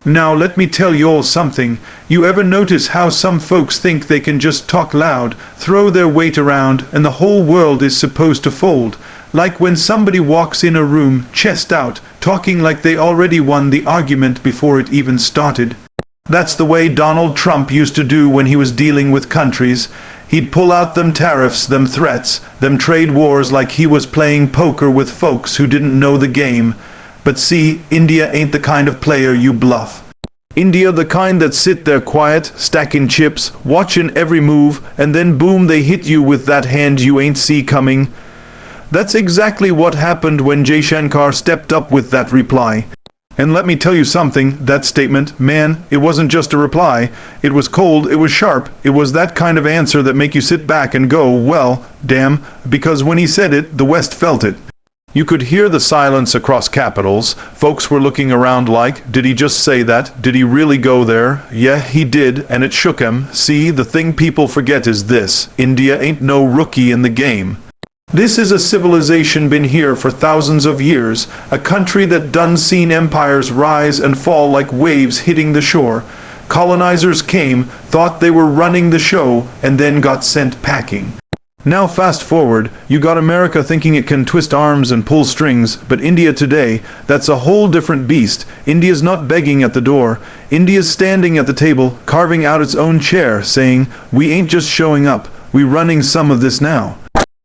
Now let me tell you all something. You ever notice how some folks think they can just talk loud, throw their weight around, and the whole world is supposed to fold? Like when somebody walks in a room, chest out, talking like they already won the argument before it even started. That's the way Donald Trump used to do when he was dealing with countries. He'd pull out them tariffs, them threats, them trade wars like he was playing poker with folks who didn't know the game. But see, India ain't the kind of player you bluff. India the kind that sit there quiet, stacking chips, watching every move, and then boom, they hit you with that hand you ain't see coming. That's exactly what happened when Jaishankar stepped up with that reply. And let me tell you something, that statement, man, it wasn't just a reply. It was cold, it was sharp, it was that kind of answer that make you sit back and go, well, damn, because when he said it, the West felt it. You could hear the silence across capitals. Folks were looking around like, did he just say that? Did he really go there? Yeah, he did, and it shook him. See, the thing people forget is this. India ain't no rookie in the game. This is a civilization been here for thousands of years, a country that done seen empires rise and fall like waves hitting the shore. Colonizers came, thought they were running the show, and then got sent packing. Now fast forward, you got America thinking it can twist arms and pull strings, but India today, that's a whole different beast. India's not begging at the door. India's standing at the table, carving out its own chair, saying, we ain't just showing up, we running some of this now.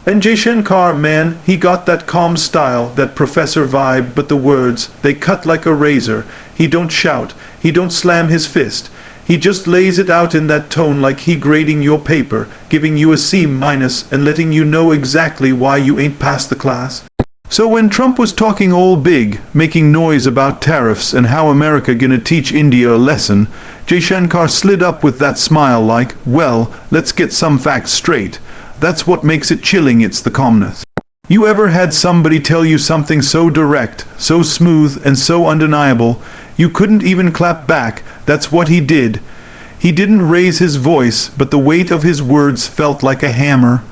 And Jaishankar, man, he got that calm style, that professor vibe, but the words, they cut like a razor. He don't shout, he don't slam his fist. He just lays it out in that tone like he grading your paper, giving you a C- and letting you know exactly why you ain't passed the class. So when Trump was talking all big, making noise about tariffs and how America gonna teach India a lesson, Jaishankar slid up with that smile like, well, let's get some facts straight. That's what makes it chilling, it's the calmness. You ever had somebody tell you something so direct, so smooth, and so undeniable, you couldn't even clap back? That's what he did. He didn't raise his voice, but the weight of his words felt like a hammer.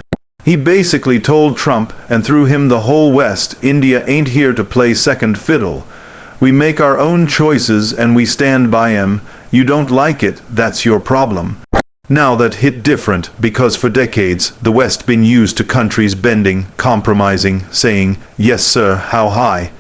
He basically told Trump, and through him the whole West, India ain't here to play second fiddle. We make our own choices and we stand by 'em. You don't like it, that's your problem. Now that hit different, because for decades, the West been used to countries bending, compromising, saying, yes sir, how high?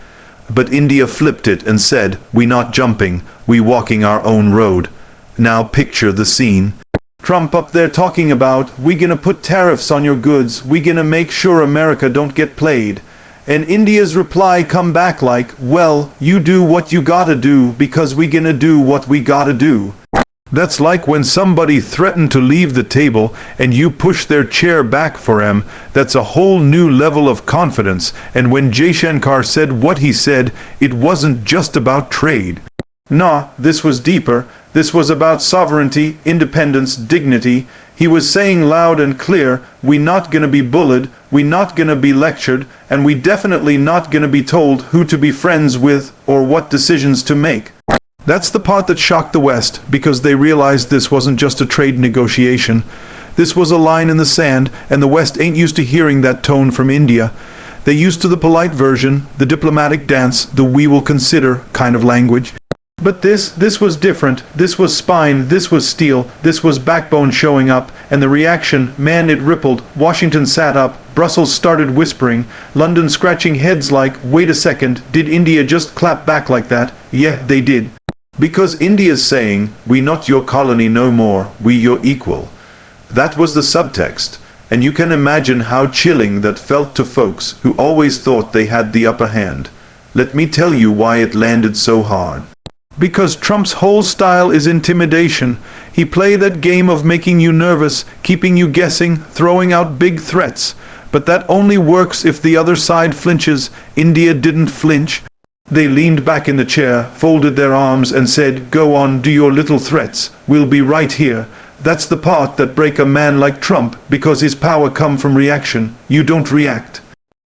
But India flipped it and said, we not jumping, we walking our own road. Now picture the scene. Trump up there talking about, we gonna put tariffs on your goods, we gonna make sure America don't get played. And India's reply come back like, well, you do what you gotta do because we gonna do what we gotta do. That's like when somebody threatened to leave the table and you push their chair back for him. That's a whole new level of confidence. And when Jaishankar said what he said, it wasn't just about trade. Nah, this was deeper. This was about sovereignty, independence, dignity. He was saying loud and clear, we not gonna be bullied, we not gonna be lectured, and we definitely not gonna be told who to be friends with or what decisions to make. That's the part that shocked the West, because they realized this wasn't just a trade negotiation. This was a line in the sand, and the West ain't used to hearing that tone from India. They used to the polite version, the diplomatic dance, the we will consider kind of language. But this was different. This was spine, this was steel, this was backbone showing up, and the reaction, man, it rippled. Washington sat up, Brussels started whispering, London scratching heads like, wait a second, did India just clap back like that? Yeah, they did. Because India's saying, we not your colony no more, we your equal. That was the subtext, and you can imagine how chilling that felt to folks who always thought they had the upper hand. Let me tell you why it landed so hard. Because Trump's whole style is intimidation. He played that game of making you nervous, keeping you guessing, throwing out big threats. But that only works if the other side flinches. India didn't flinch. They leaned back in the chair, folded their arms and said, go on, do your little threats. We'll be right here. That's the part that break a man like Trump, because his power come from reaction. You don't react.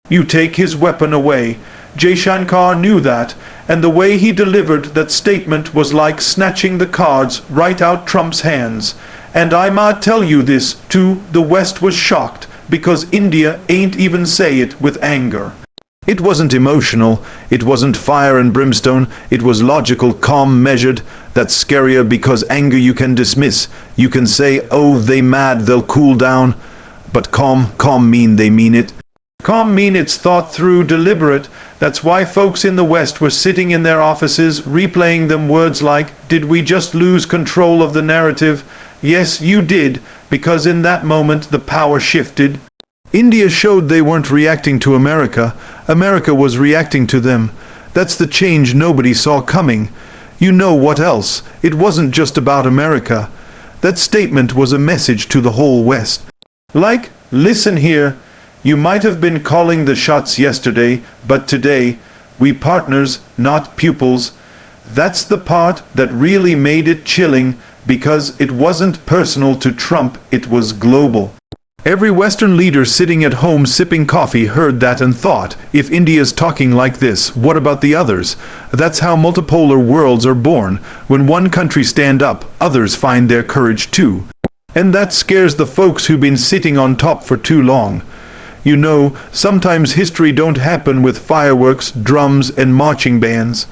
You take his weapon away. Jaishankar knew that, and the way he delivered that statement was like snatching the cards right out Trump's hands. And I might tell you this, too, the West was shocked, because India ain't even say it with anger. It wasn't emotional, it wasn't fire and brimstone, it was logical, calm, measured. That's scarier because anger you can dismiss. You can say, oh, they mad, they'll cool down. But calm mean they mean it. Calm mean it's thought through, deliberate. That's why folks in the West were sitting in their offices, replaying them words like, did we just lose control of the narrative? Yes, you did, because in that moment the power shifted. India showed they weren't reacting to America. America was reacting to them. That's the change nobody saw coming. You know what else? It wasn't just about America. That statement was a message to the whole West. Like, listen here, you might have been calling the shots yesterday, but today, we partners, not pupils. That's the part that really made it chilling, because it wasn't personal to Trump, it was global. Every Western leader sitting at home sipping coffee heard that and thought, if India's talking like this, what about the others? That's how multipolar worlds are born. When one country stand up, others find their courage too. And that scares the folks who've been sitting on top for too long. You know, sometimes history don't happen with fireworks, drums, and marching bands.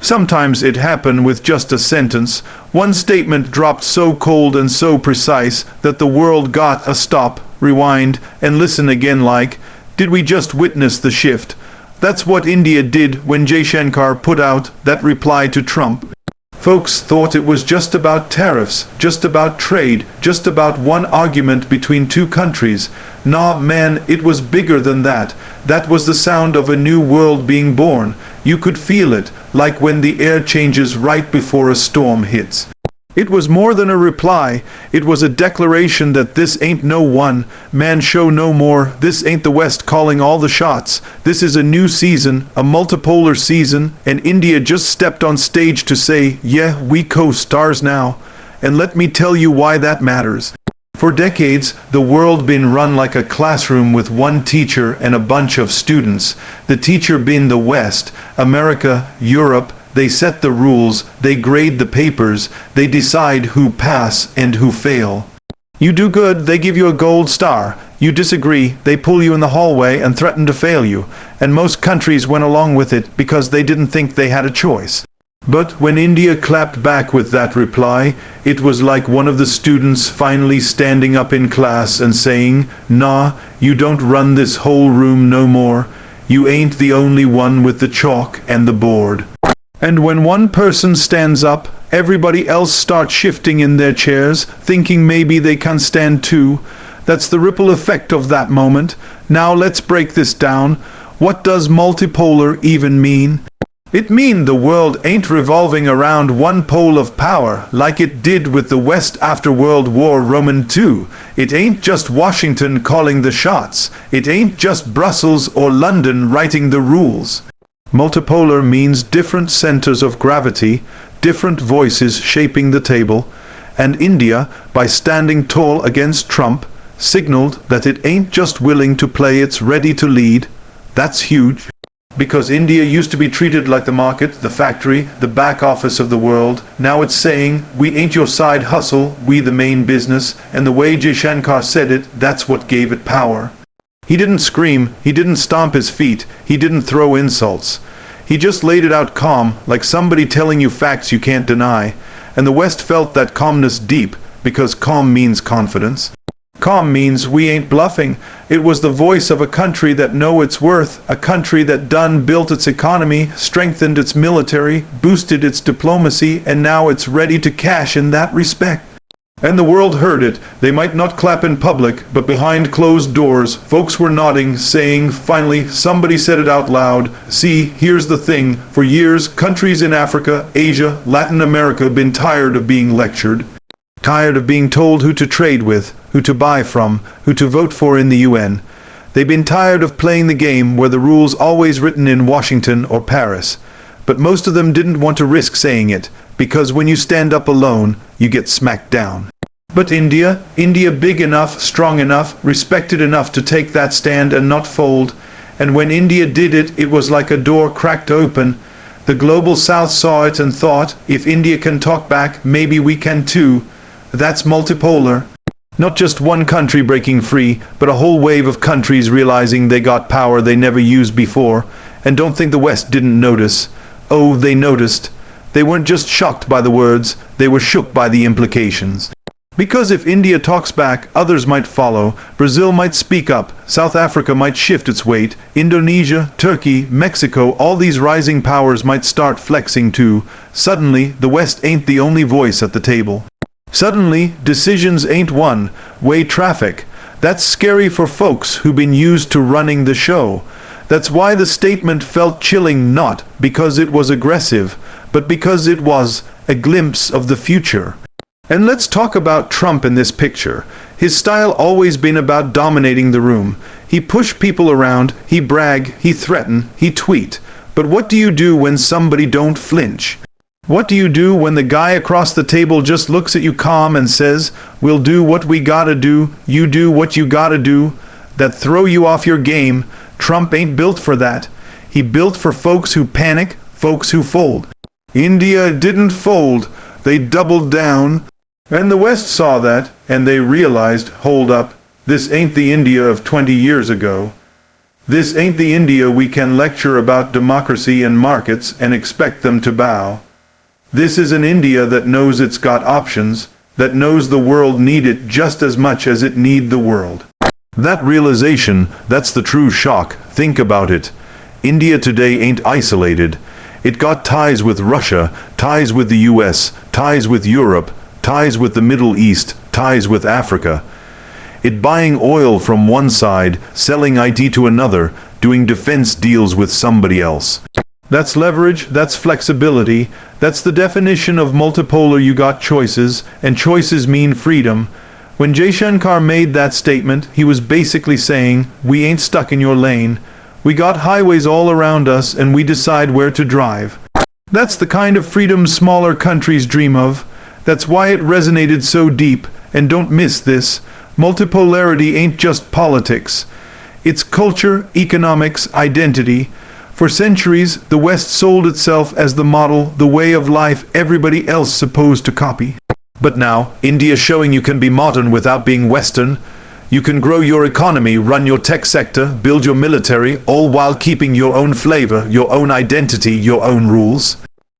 Sometimes it happened with just a sentence, one statement dropped so cold and so precise that the world got a stop, rewind, and listen again like, did we just witness the shift? That's what India did when Jaishankar put out that reply to Trump. Folks thought it was just about tariffs, just about trade, just about one argument between two countries. Nah, man, it was bigger than that. That was the sound of a new world being born. You could feel it, like when the air changes right before a storm hits. It was more than a reply. It was a declaration that this ain't no one man show no more. This ain't the West calling all the shots. This is a new season, a multipolar season, and India just stepped on stage to say, yeah, we co-stars now. And let me tell you why that matters. For decades, the world been run like a classroom with one teacher and a bunch of students. The teacher being the West, America, Europe. They set the rules, they grade the papers, they decide who pass and who fail. You do good, they give you a gold star. You disagree, they pull you in the hallway and threaten to fail you. And most countries went along with it because they didn't think they had a choice. But when India clapped back with that reply, it was like one of the students finally standing up in class and saying, nah, you don't run this whole room no more. You ain't the only one with the chalk and the board. And when one person stands up, everybody else starts shifting in their chairs, thinking maybe they can stand too. That's the ripple effect of that moment. Now let's break this down. What does multipolar even mean? It means the world ain't revolving around one pole of power like it did with the West after World War II. It ain't just Washington calling the shots. It ain't just Brussels or London writing the rules. Multipolar means different centers of gravity, different voices shaping the table, and India, by standing tall against Trump, signaled that it ain't just willing to play, it's ready to lead. That's huge. Because India used to be treated like the market, the factory, the back office of the world. Now it's saying, we ain't your side hustle, we the main business, and the way Jaishankar said it, that's what gave it power. He didn't scream, he didn't stomp his feet, he didn't throw insults. He just laid it out calm, like somebody telling you facts you can't deny. And the West felt that calmness deep, because calm means confidence. Calm means we ain't bluffing. It was the voice of a country that know its worth, a country that done built its economy, strengthened its military, boosted its diplomacy, and now it's ready to cash in that respect. And the world heard it. They might not clap in public, but behind closed doors, folks were nodding, saying, finally, somebody said it out loud. See, here's the thing. For years, countries in Africa, Asia, Latin America been tired of being lectured. Tired of being told who to trade with, who to buy from, who to vote for in the UN. They've been tired of playing the game where the rules always written in Washington or Paris. But most of them didn't want to risk saying it, because when you stand up alone, you get smacked down. But India big enough, strong enough, respected enough to take that stand and not fold. And when India did it, it was like a door cracked open. The global south saw it and thought, if India can talk back, maybe we can too. That's multipolar. Not just one country breaking free, but a whole wave of countries realizing they got power they never used before. And don't think the West didn't notice. Oh, they noticed. They weren't just shocked by the words, they were shook by the implications. Because if India talks back, others might follow, Brazil might speak up, South Africa might shift its weight, Indonesia, Turkey, Mexico, all these rising powers might start flexing too. Suddenly, the West ain't the only voice at the table. Suddenly, decisions ain't one-way traffic. That's scary for folks who've been used to running the show. That's why the statement felt chilling, not because it was aggressive, but because it was a glimpse of the future. And let's talk about Trump in this picture. His style always been about dominating the room. He push people around, he brag, he threaten, he tweet. But what do you do when somebody don't flinch? What do you do when the guy across the table just looks at you calm and says, "We'll do what we gotta do, you do what you gotta do," that throw you off your game? Trump ain't built for that. He built for folks who panic, folks who fold. India didn't fold, they doubled down. And the West saw that, and they realized, hold up, this ain't the India of 20 years ago. This ain't the India we can lecture about democracy and markets and expect them to bow. This is an India that knows it's got options, that knows the world need it just as much as it need the world. That realization, that's the true shock. Think about it. India today ain't isolated. It got ties with Russia, ties with the US, ties with Europe, ties with the Middle East, ties with Africa. It buying oil from one side, selling IT to another, doing defense deals with somebody else. That's leverage, that's flexibility, that's the definition of multipolar. You got choices, and choices mean freedom. When Jaishankar made that statement, he was basically saying, we ain't stuck in your lane. We got highways all around us, and we decide where to drive. That's the kind of freedom smaller countries dream of. That's why it resonated so deep, and don't miss this. Multipolarity ain't just politics. It's culture, economics, identity. For centuries, the West sold itself as the model, the way of life everybody else supposed to copy. But now, India's showing you can be modern without being Western. You can grow your economy, run your tech sector, build your military, all while keeping your own flavor, your own identity, your own rules.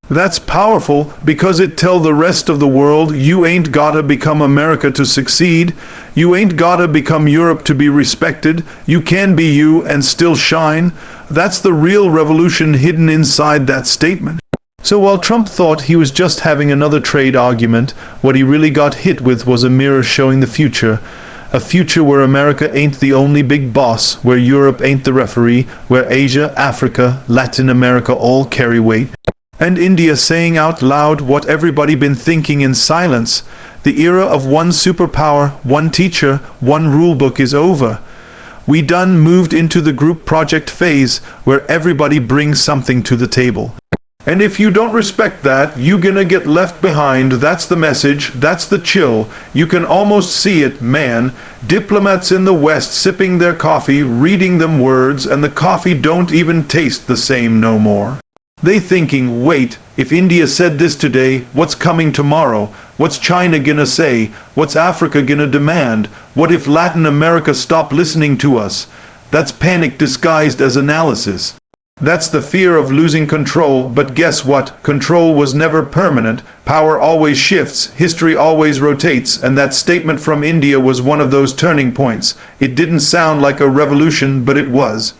That's powerful because it tell the rest of the world you ain't gotta become America to succeed. You ain't gotta become Europe to be respected. You can be you and still shine. That's the real revolution hidden inside that statement. So while Trump thought he was just having another trade argument, what he really got hit with was a mirror showing the future. A future where America ain't the only big boss, where Europe ain't the referee, where Asia, Africa, Latin America all carry weight. And India saying out loud what everybody been thinking in silence. The era of one superpower, one teacher, one rulebook is over. We done moved into the group project phase where everybody brings something to the table. And if you don't respect that, you gonna get left behind. That's the message, that's the chill. You can almost see it, man. Diplomats in the West sipping their coffee, reading them words, and the coffee don't even taste the same no more. They thinking, wait, if India said this today, what's coming tomorrow? What's China gonna say? What's Africa gonna demand? What if Latin America stop listening to us? That's panic disguised as analysis. That's the fear of losing control, but guess what? Control was never permanent. Power always shifts, history always rotates, and that statement from India was one of those turning points. It didn't sound like a revolution, but it was.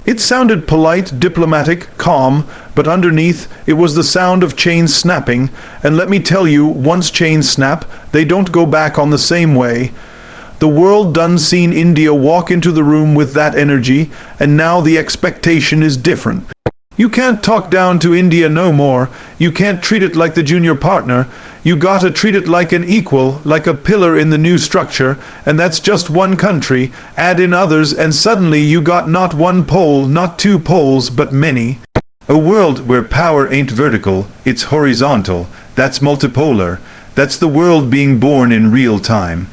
It sounded polite, diplomatic, calm, but underneath it was the sound of chains snapping, and let me tell you, once chains snap, they don't go back on the same way. The world done seen India walk into the room with that energy, and now the expectation is different. You can't talk down to India no more. You can't treat it like the junior partner. You gotta treat it like an equal, like a pillar in the new structure, and that's just one country. Add in others, and suddenly you got not one pole, not two poles, but many. A world where power ain't vertical, it's horizontal. That's multipolar. That's the world being born in real time.